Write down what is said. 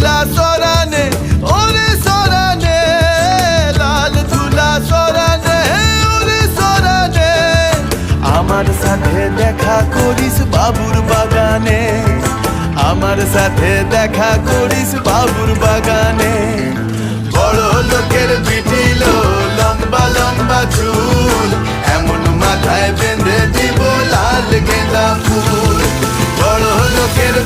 ধুলা সরানে ওরে সরানে, লাল ধুলা সরানে ওরে সরানে। আমার সাথে দেখা করিস বাবুর বাগানে, আমার সাথে দেখা করিস বাবুর বাগানে। বড় লোকের পিটিল লম্বা লম্বা চুল, এমন মাথায় বেঁধে দিব লাল গেঁদা ফুল। বড় লোকের